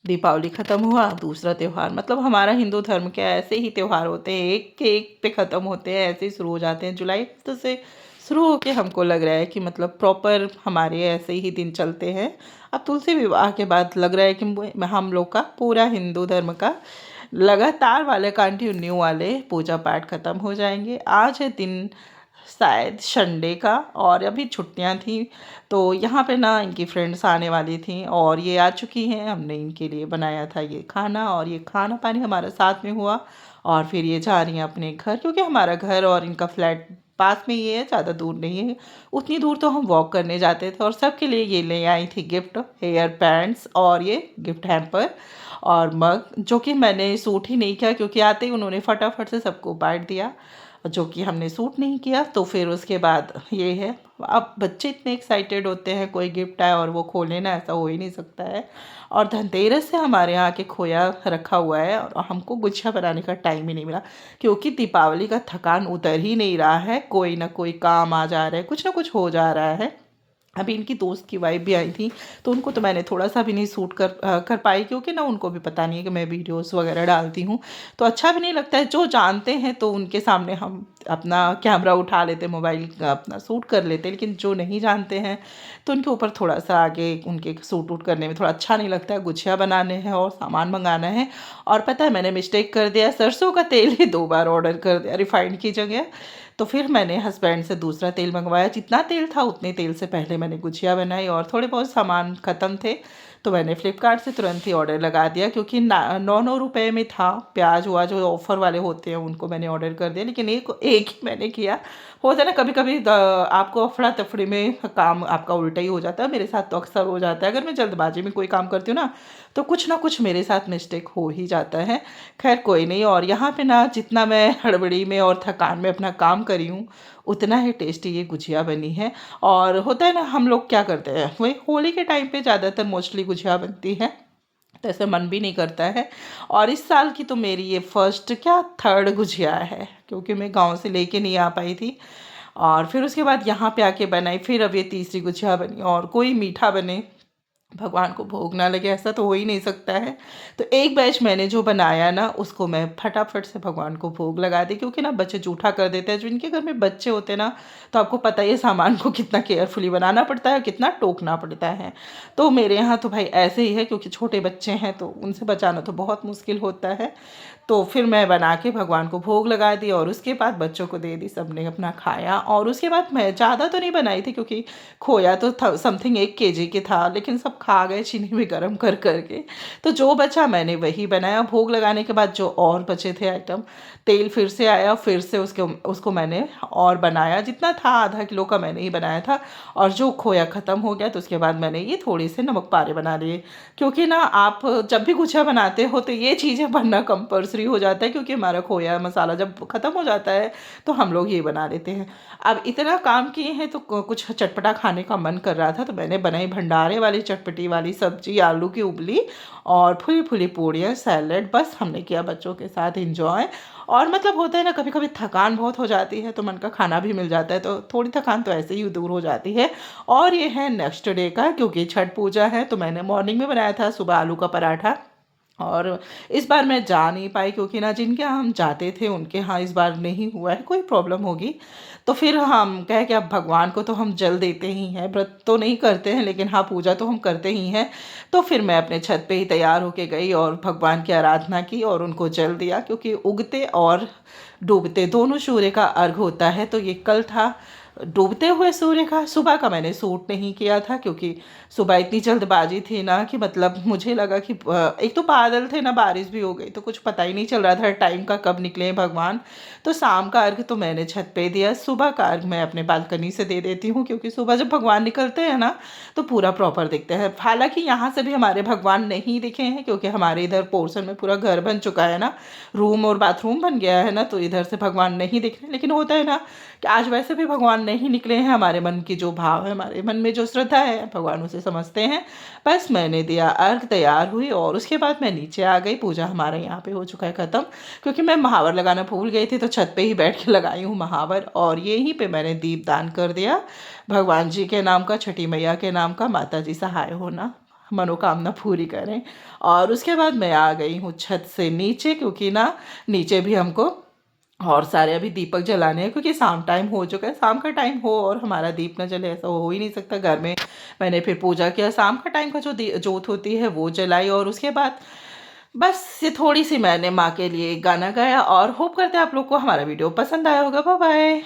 दीपावली ख़त्म हुआ, दूसरा त्यौहार, मतलब हमारा हिंदू धर्म के ऐसे ही त्यौहार होते हैं, एक के एक पे ख़त्म होते हैं, ऐसे ही शुरू हो जाते हैं। जुलाई तो से शुरू होके हमको लग रहा है कि मतलब प्रॉपर हमारे ऐसे ही दिन चलते हैं। अब तुलसी विवाह के बाद लग रहा है कि हम लोग का पूरा हिंदू धर्म का लगातार वाले कंटिन्यू वाले पूजा पाठ ख़त्म हो जाएंगे। आज है दिन शायद संडे का, और अभी छुट्टियां थी तो यहाँ पे ना इनकी फ्रेंड्स आने वाली थी और ये आ चुकी हैं। हमने इनके लिए बनाया था ये खाना, और ये खाना पानी हमारा साथ में हुआ। और फिर ये जा रही हैं अपने घर, क्योंकि हमारा घर और इनका फ्लैट पास में ही है, ज़्यादा दूर नहीं है। उतनी दूर तो हम वॉक करने जाते थे। और सबके लिए ये ले आई थी गिफ्ट, हेयर बैंड्स और ये गिफ्ट हैम्पर और मग, जो कि मैंने सूट ही नहीं किया, क्योंकि आते ही उन्होंने फटाफट से सबको बांट दिया, जो कि हमने सूट नहीं किया। तो फिर उसके बाद ये है, अब बच्चे इतने एक्साइटेड होते हैं, कोई गिफ्ट आए और वो खोले ना, ऐसा हो ही नहीं सकता है। और धनतेरस से हमारे यहाँ के खोया रखा हुआ है, और हमको गुच्छा बनाने का टाइम ही नहीं मिला, क्योंकि दीपावली का थकान उतर ही नहीं रहा है। कोई ना कोई काम आ जा रहा है, कुछ ना कुछ हो जा रहा है। अभी इनकी दोस्त की वाइफ भी आई थी, तो उनको तो मैंने थोड़ा सा भी नहीं सूट कर पाई, क्योंकि ना उनको भी पता नहीं है कि मैं वीडियोस वगैरह डालती हूँ, तो अच्छा भी नहीं लगता है। जो जानते हैं तो उनके सामने हम अपना कैमरा उठा लेते, मोबाइल अपना सूट कर लेते, लेकिन जो नहीं जानते हैं तो उनके ऊपर थोड़ा सा आगे उनके सूट वूट करने में थोड़ा अच्छा नहीं लगता है। गुच्छिया बनाने हैं और सामान मंगाना है। और पता है मैंने मिस्टेक कर दिया, सरसों का तेल ही 2 बार ऑर्डर कर दिया रिफाइंड की जगह। तो फिर मैंने हस्बैंड से दूसरा तेल मंगवाया, जितना तेल था उतने तेल से पहले मैंने गुजिया बनाई, और थोड़े बहुत सामान ख़त्म थे तो मैंने फ़्लिपकार्ट से तुरंत ही ऑर्डर लगा दिया, क्योंकि 9 रुपये में था। प्याज हुआ जो ऑफ़र वाले होते हैं उनको मैंने ऑर्डर कर दिया, लेकिन एक एक ही मैंने किया। होता है ना कभी कभी आपको अफड़ा तफड़ी में काम आपका उल्टा ही हो जाता है। मेरे साथ तो अक्सर हो जाता है, अगर मैं जल्दबाजी में कोई काम करती हूँ तो कुछ ना कुछ मेरे साथ मिस्टेक हो ही जाता है। खैर कोई नहीं। और यहाँ पे ना जितना मैं हड़बड़ी में और थकान में अपना काम करी हूँ, उतना ही टेस्टी ये गुजिया बनी है। और होता है ना, हम लोग क्या करते हैं, वही होली के टाइम पे ज़्यादातर मोस्टली गुजिया बनती है, तो ऐसे मन भी नहीं करता है। और इस साल की तो मेरी ये फर्स्ट क्या थर्ड गुजिया है, क्योंकि मैं गांव से लेके नहीं आ पाई थी, और फिर उसके बाद यहाँ पे आके बनाई। फिर अब ये तीसरी गुजिया बनी, और कोई मीठा बने, भगवान को भोग ना लगे, ऐसा तो हो ही नहीं सकता है। तो एक बैच मैंने जो बनाया ना, उसको मैं फटाफट से भगवान को भोग लगा दी, क्योंकि ना बच्चे जूठा कर देते हैं। जो इनके घर में बच्चे होते हैं ना, तो आपको पता ही है सामान को कितना केयरफुली बनाना पड़ता है, कितना टोकना पड़ता है। तो मेरे यहाँ तो भाई ऐसे ही है, क्योंकि छोटे बच्चे हैं तो उनसे बचाना तो बहुत मुश्किल होता है। तो फिर मैं बना के भगवान को भोग लगा दी, और उसके बाद बच्चों को दे दी, सबने अपना खाया। और उसके बाद मैं ज़्यादा तो नहीं बनाई थी, क्योंकि खोया तो था समथिंग 1 kg के था, लेकिन सब खा गए चीनी में गर्म कर करके। तो जो बचा मैंने वही बनाया। भोग लगाने के बाद जो और बचे थे आइटम, तेल फिर से आया, फिर से उसको मैंने और बनाया। जितना था आधा किलो का मैंने ही बनाया था। और जो खोया ख़त्म हो गया तो उसके बाद मैंने ये थोड़े से नमक पारे बना लिए, क्योंकि ना आप जब भी गुझिया बनाते हो तो ये चीज़ें बनना कंपलसरी हो जाता है, क्योंकि हमारा खोया मसाला जब ख़त्म हो जाता है तो हम लोग ये बना लेते हैं। अब इतना काम किए हैं तो कुछ चटपटा खाने का मन कर रहा था, तो मैंने बनाई भंडारे वाली चटपटी वाली सब्जी, आलू की उबली और फुली फुली पूड़ियाँ, सैलेड। बस हमने किया बच्चों के साथ इंजॉय। और मतलब होता है ना, कभी कभी थकान बहुत हो जाती है तो मन का खाना भी मिल जाता है, तो थोड़ी थकान तो ऐसे ही दूर हो जाती है। और ये है नेक्स्ट डे का, क्योंकि छठ पूजा है, तो मैंने मॉर्निंग में बनाया था सुबह आलू का पराठा। और इस बार मैं जा नहीं पाई, क्योंकि ना जिनके यहाँ हम जाते थे उनके यहाँ इस बार नहीं हुआ है, कोई प्रॉब्लम होगी। तो फिर हम कहे कि अब भगवान को तो हम जल देते ही हैं, व्रत तो नहीं करते हैं लेकिन हाँ पूजा तो हम करते ही हैं। तो फिर मैं अपने छत पे ही तैयार होके गई और भगवान की आराधना की और उनको जल दिया, क्योंकि उगते और डूबते दोनों सूर्य का अर्घ होता है। तो ये कल था डूबते हुए सूर्य का। सुबह का मैंने सूट नहीं किया था, क्योंकि सुबह इतनी जल्दबाजी थी ना कि मतलब मुझे लगा कि एक तो बादल थे ना, बारिश भी हो गई, तो कुछ पता ही नहीं चल रहा था टाइम का कब निकले हैं भगवान। तो शाम का अर्घ तो मैंने छत पे दिया, सुबह का अर्घ मैं अपने बालकनी से दे देती हूँ, क्योंकि सुबह जब भगवान निकलते हैं ना तो पूरा प्रॉपर दिखते हैं। हालांकि यहाँ से भी हमारे भगवान नहीं दिखे हैं, क्योंकि हमारे इधर पोर्शन में पूरा घर बन चुका है ना, रूम और बाथरूम बन गया है ना, तो इधर से भगवान नहीं दिख रहे। लेकिन होता है ना कि आज वैसे भी भगवान नहीं निकले हैं, हमारे मन की जो भाव है, हमारे मन में जो श्रद्धा है, भगवान उसे समझते हैं। बस मैंने दिया अर्घ, तैयार हुई और उसके बाद मैं नीचे आ गई। पूजा हमारे यहाँ पे हो चुका है ख़त्म, क्योंकि मैं महावर लगाना भूल गई थी, तो छत पे ही बैठ के लगाई हूँ महावर, और यहीं पे मैंने दीप दान कर दिया। भगवान जी के नाम का, छठी मैया के नाम का, माता जी सहाय होना। मनोकामना पूरी करें। और उसके बाद मैं आ गई हूँ छत से नीचे, क्योंकि ना नीचे भी हमको और सारे अभी दीपक जलाने हैं, क्योंकि शाम टाइम हो चुका है। शाम का टाइम हो और हमारा दीप न जले, ऐसा हो ही नहीं सकता घर में। मैंने फिर पूजा किया, शाम का टाइम का जो जोत होती है वो जलाई, और उसके बाद बस ये थोड़ी सी मैंने माँ के लिए गाना गाया। और होप करते हैं आप लोग को हमारा वीडियो पसंद आया होगा। Bye bye.